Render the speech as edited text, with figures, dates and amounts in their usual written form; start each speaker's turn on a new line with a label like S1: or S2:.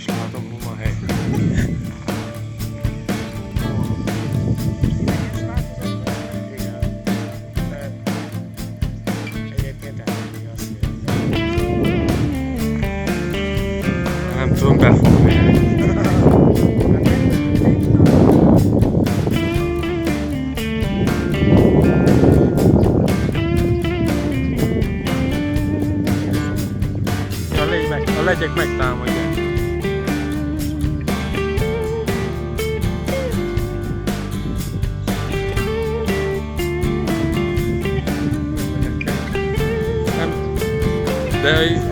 S1: is látom, hol van hely. Nem tudom befogni. A legyek megtámadják. Nem, de